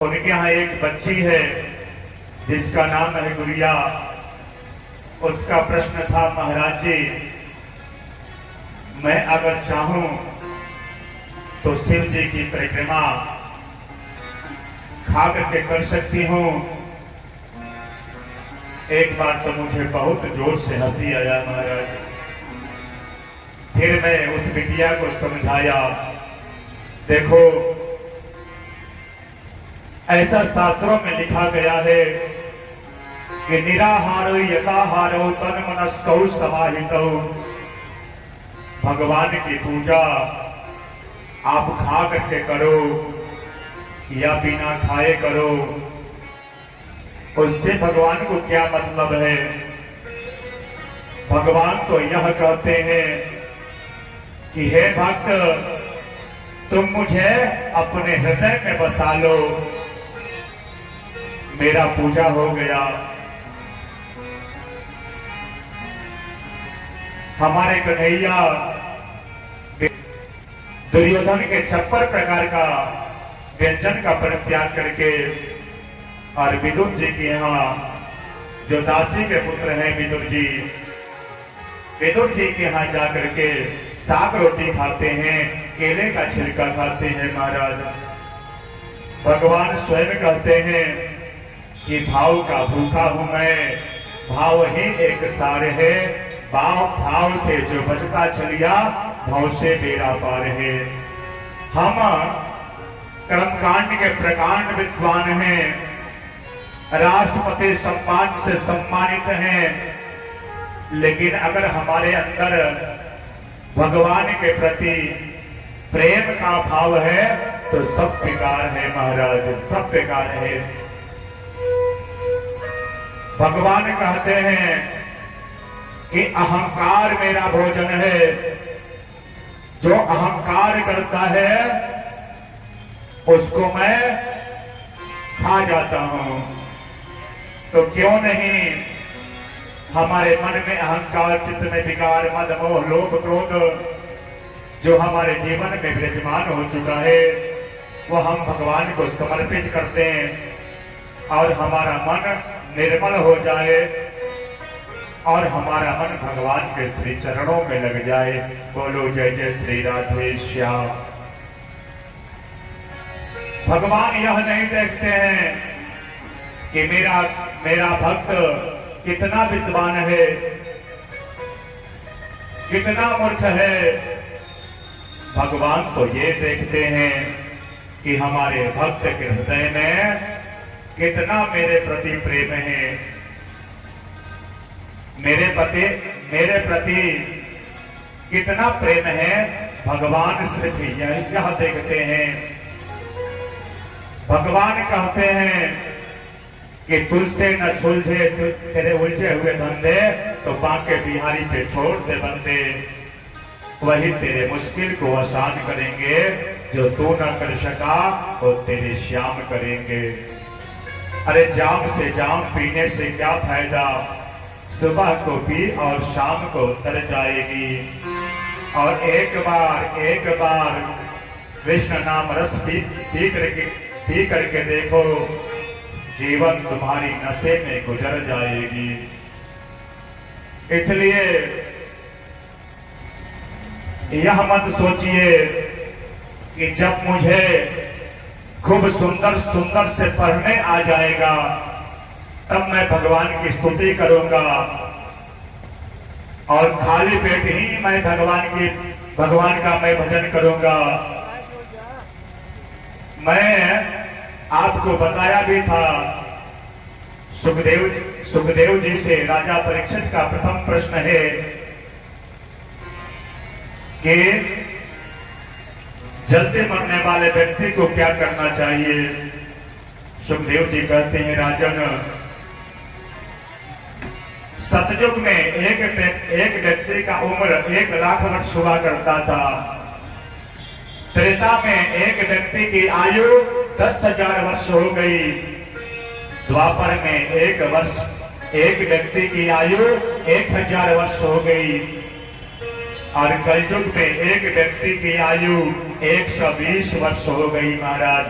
उनके यहाँ एक बच्ची है जिसका नाम है गुड़िया। उसका प्रश्न था, महाराज जी मैं अगर चाहूं तो शिव जी की परिक्रमा खा करके कर सकती हूं। एक बार तो मुझे बहुत जोर से हंसी आया महाराज। फिर मैं उस बिटिया को समझाया, देखो ऐसा शास्त्रों में लिखा गया है कि निराहारो यथाहारो तन मनस्कौ समाहितौ। भगवान की पूजा आप खा करके करो या बिना खाए करो, उससे भगवान को क्या मतलब है। भगवान तो यह कहते हैं कि हे भक्त तुम मुझे अपने हृदय में बसा लो, मेरा पूजा हो गया। हमारे कन्हैया दुर्योधन के 56 प्रकार का व्यंजन का परित्याग करके और विदुर जी के यहाँ जो दासी के पुत्र हैं विदुर जी के यहाँ जाकर के साग रोटी खाते हैं, केले का छिलका खाते हैं महाराज। भगवान स्वयं कहते हैं कि भाव का भूखा हूं मैं, भाव ही एक सार है। भाव से जो बचता चलिया, भाव से मेरा पार है। हम कर्मकांड के प्रकांड विद्वान हैं, राष्ट्रपति सम्मान से सम्मानित हैं, लेकिन अगर हमारे अंदर भगवान के प्रति प्रेम का भाव है तो सब बेकार है महाराज, सब बेकार है। भगवान कहते हैं कि अहंकार मेरा भोजन है, जो अहंकार करता है उसको मैं खा जाता हूं। तो क्यों नहीं हमारे मन में अहंकार, चित्त में विकार, मद मोह लोभ क्रोध जो हमारे जीवन में विराजमान हो चुका है, वो हम भगवान को समर्पित करते हैं और हमारा मन निर्मल हो जाए और हमारा मन भगवान के श्री चरणों में लग जाए। बोलो जय जय श्री राधे श्याम। भगवान यह नहीं देखते हैं कि मेरा भक्त कितना विद्वान है, कितना मूर्ख है। भगवान तो ये देखते हैं कि हमारे भक्त के हृदय में कितना मेरे प्रति प्रेम है, मेरे प्रति कितना प्रेम है। भगवान सिर्फ यह देखते हैं। भगवान कहते हैं कि तुझसे न सुलझे तेरे उलझे हुए धंधे, तो बांके बिहारी पे छोड़ दे बंदे। वही तेरे मुश्किल को आसान करेंगे, जो तू न कर सका वो तेरे श्याम करेंगे। अरे जाम से जाम पीने से क्या फायदा, सुबह को पी और शाम को उतर जाएगी। और एक बार कृष्ण नाम रस पी करके देखो, जीवन तुम्हारी नशे में गुजर जाएगी। इसलिए यह मत सोचिए कि जब मुझे खूब सुंदर से पढ़ने आ जाएगा तब मैं भगवान की स्तुति करूंगा और खाली पेट ही मैं भगवान का मैं भजन करूंगा। मैं आपको बताया भी था, सुखदेव जी से राजा परीक्षित का प्रथम प्रश्न है कि जल्दी मरने वाले व्यक्ति को क्या करना चाहिए। सुखदेव जी कहते हैं, राजन सतयुग में एक व्यक्ति का उम्र 1 लाख वर्ष हुआ करता था। त्रेता में एक व्यक्ति की आयु 10,000 वर्ष हो गई। द्वापर में एक व्यक्ति की आयु 1,000 वर्ष हो गई और कलयुग में एक व्यक्ति की आयु 120 वर्ष हो गई महाराज।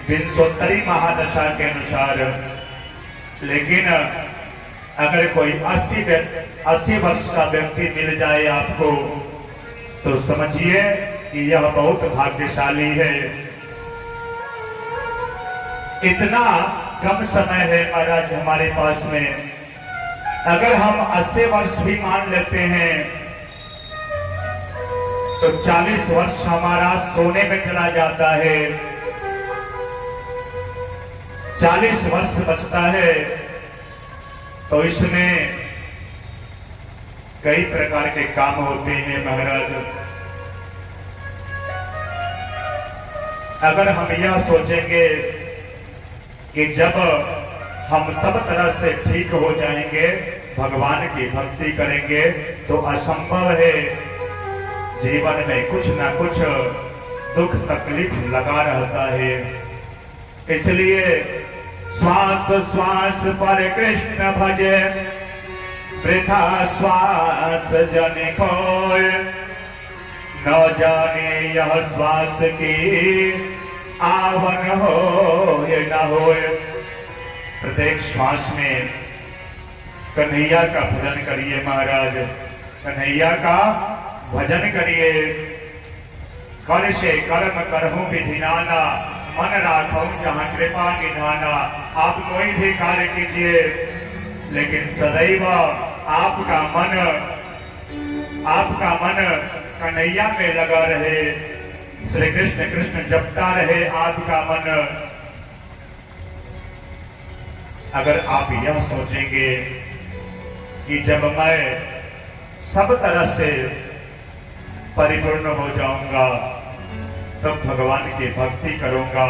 विंशोत्तरी महादशा के अनुसार। लेकिन अगर कोई 80 वर्ष का व्यक्ति मिल जाए आपको तो समझिए कि यह बहुत भाग्यशाली है। इतना कम समय है महाराज हमारे पास में। अगर हम 80 वर्ष भी मान लेते हैं तो 40 वर्ष हमारा सोने में चला जाता है। 40 वर्ष बचता है तो इसमें कई प्रकार के काम होते हैं महाराज। अगर हम यह सोचेंगे कि जब हम सब तरह से ठीक हो जाएंगे, भगवान की भक्ति करेंगे, तो असंभव है। जीवन में कुछ ना कुछ दुख तकलीफ लगा रहता है। इसलिए श्वास श्वास पर कृष्ण भजे, वृथा श्वास जन खोए, न जाने यह श्वास की आवन हो ये न होए। प्रत्येक श्वास में कन्हैया का भजन करिए महाराज, कन्हैया का भजन करिए। कर से कर्म करहूं विधिनाना, मन राखूं जहां कृपा निधाना। आप कोई भी कार्य कीजिए लेकिन सदैव आपका मन कन्हैया में लगा रहे। श्री कृष्ण कृष्ण जपता रहे आपका मन। अगर आप यह सोचेंगे कि जब मैं सब तरह से परिपूर्ण हो जाऊंगा तब भगवान की भक्ति करूंगा,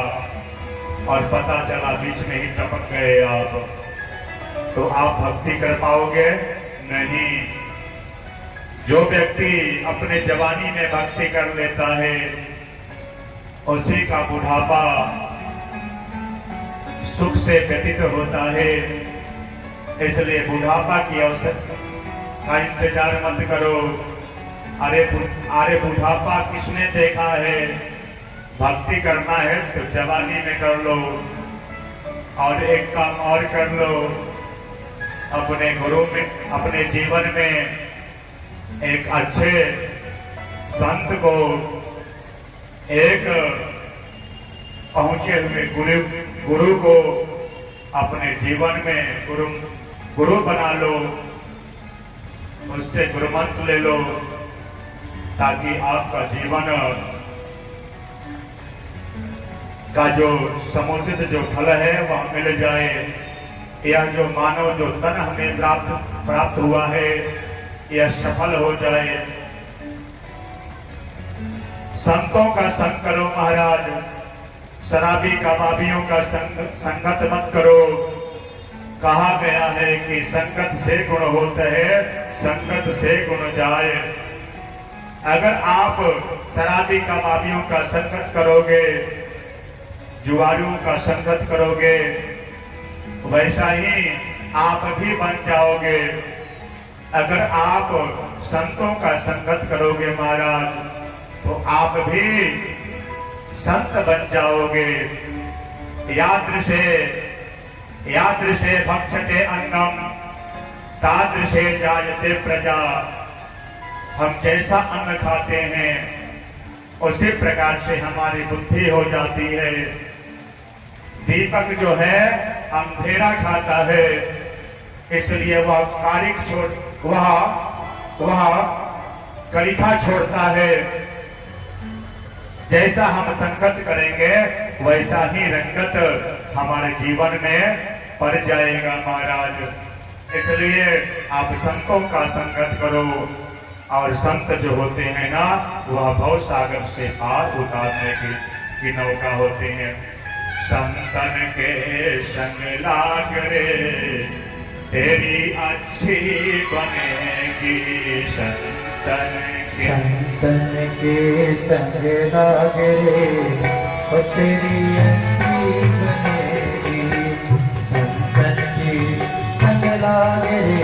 और पता चला बीच में ही टपक गए आप, तो आप भक्ति कर पाओगे नहीं। जो व्यक्ति अपने जवानी में भक्ति कर लेता है उसी का बुढ़ापा सुख से व्यतीत होता है। इसलिए बुढ़ापा की अवसर का इंतजार मत करो। अरे बुढ़ापा किसने देखा है? भक्ति करना है तो जवानी में कर लो, और एक काम और कर लो, अपने गुरु में, अपने जीवन में एक अच्छे संत को, एक पहुंचे हुए गुरु को अपने जीवन में गुरु बना लो, उससे गुरुमंत्र ले लो, ताकि आपका जीवन का जो समुचित जो फल है वह मिल जाए। यह जो मानव जो तन हमें प्राप्त हुआ है यह सफल हो जाए। संतों का संग करो महाराज, शराबी कबाबियों का संगत मत करो। कहा गया है कि संगत से गुण होता है, संगत से गुण जाए। अगर आप शराबी कबाबियों का संगत करोगे, जुआरियों का संगत करोगे, वैसा ही आप भी बन जाओगे। अगर आप संतों का संगत करोगे महाराज तो आप भी संत बन जाओगे। यादृशे भक्षते अन्नम तादृशे जायते प्रजा। हम जैसा अन्न खाते हैं उसी प्रकार से हमारी बुद्धि हो जाती है। दीपक जो है अंधेरा खाता है, इसलिए वह कलिका छोड़ता है। जैसा हम संगत करेंगे वैसा ही रंगत हमारे जीवन में पड़ जाएगा महाराज। इसलिए आप संतों का संगत करो, और संत जो होते हैं ना वह भव सागर से पार उतारने की नौका होते हैं। संतन के संग लाग रे तेरी अच्छी बनेगी। संतन के संग लाग रे तेरी अच्छी बनेगी। संतन के संग लाग रे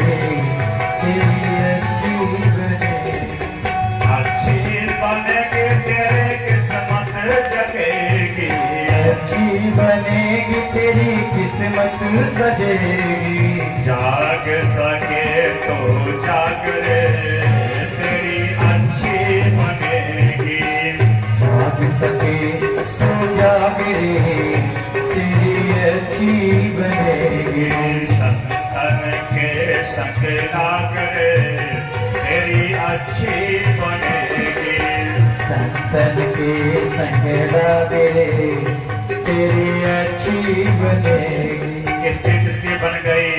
तेरी अच्छी बनेगी। अच्छी बनेगी तेरे किस्मत जगेगी। अच्छी तेरी किस्मत सजेगी। जाग सके तो जाग रे तेरी अच्छी बनेगी। जाग सके तो जाग रे तेरी अच्छी बनेगी। संतन के संग लाग रे तेरी अच्छी बनेगी। संतन के संग लाग रे तेरी अच्छी बनेगी। किसकी बन गई?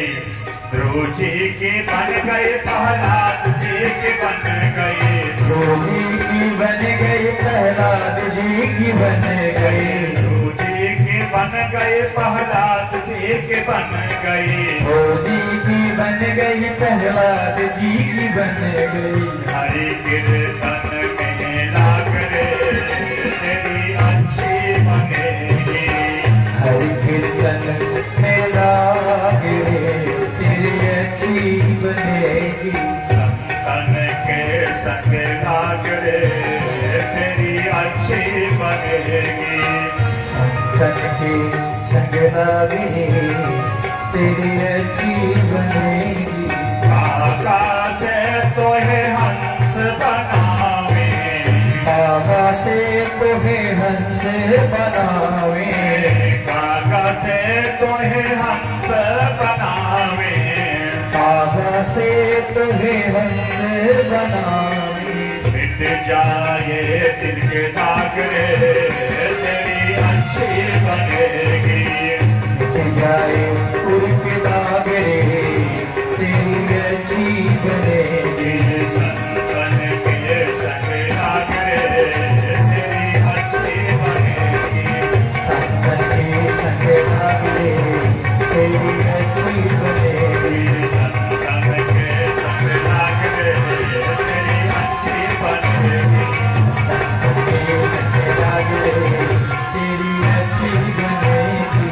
ध्रुव जी की बन गई, प्रहलाद जी की बन गई। ध्रुव जी की बन गई, प्रहलाद जी की बन गई। ध्रुव जी की बन गई, प्रहलाद जी की बन गई। ध्रुव जी की बन गई, प्रहलाद जी की बन गई। हरि कीर्तन में लाग रे तेरी अच्छी बनेगी। हरि कीर्तन में लाग रे तेरी अच्छी बनेगी। संतन के संग लाग रे तेरी अच्छी बनेगी। संतन के संग लाग रे तेरी अच्छी बनेगी। काका से तोहे हंस बनावे। काका से तोहे हंस बनावे। काका से तोहे हंस बनावे। काका से तोहे हंस बनावे। मिट जाए दिल के दाग रे तेरी अच्छी बनेगी। मिट जाए उनके दाग रे तेरी अच्छी बनेगी। संतन के संग लाग रे तेरी अच्छी बनेगी। संतन के संग लाग रे तेरी अच्छी बनेगी। संतन के संग लाग रे तेरी अच्छी बनेगी। संतन के संग लाग रे तेरी अच्छी बनेगी।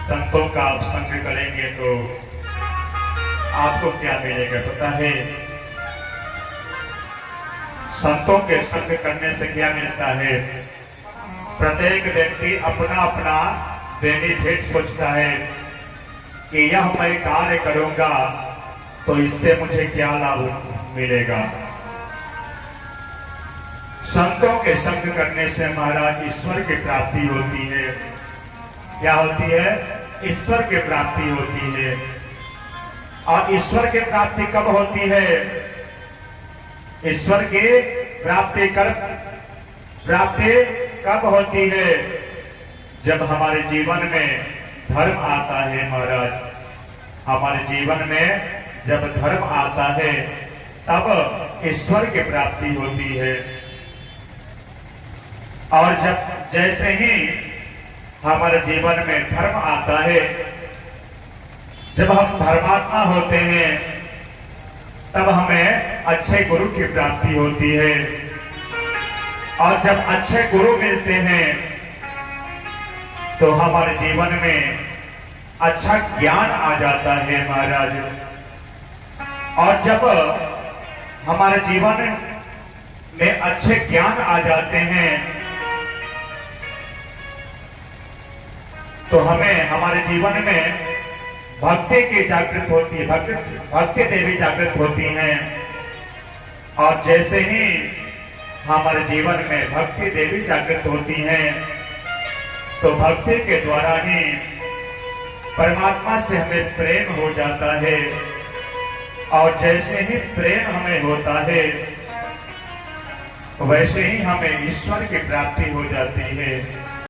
संतों का आप संग करेंगे तो आपको क्या मिलेगा पता है? संतों के संग करने से क्या मिलता है? प्रत्येक व्यक्ति अपना अपना बेनिफिट सोचता है कि यह मैं कार्य करूंगा तो इससे मुझे क्या लाभ मिलेगा। संतों के संग करने से महाराज ईश्वर की प्राप्ति होती है। क्या होती है? ईश्वर की प्राप्ति होती है। और ईश्वर की प्राप्ति कब होती है? ईश्वर की प्राप्ति कब होती है? जब हमारे जीवन में धर्म आता है महाराज। हमारे जीवन में जब धर्म आता है तब ईश्वर की प्राप्ति होती है। और जब जैसे ही हमारे जीवन में धर्म आता है, जब हम धर्मात्मा होते हैं तब हमें अच्छे गुरु की प्राप्ति होती है। और जब अच्छे गुरु मिलते हैं तो हमारे जीवन में अच्छा ज्ञान आ जाता है महाराज। और जब हमारे जीवन में अच्छे ज्ञान आ जाते हैं तो हमें हमारे जीवन में भक्ति की जागृत होती है। भक्ति देवी जागृत होती हैं। और जैसे ही हमारे जीवन में भक्ति देवी जागृत होती हैं तो भक्ति के द्वारा ही परमात्मा से हमें प्रेम हो जाता है। और जैसे ही प्रेम हमें होता है वैसे ही हमें ईश्वर की प्राप्ति हो जाती है।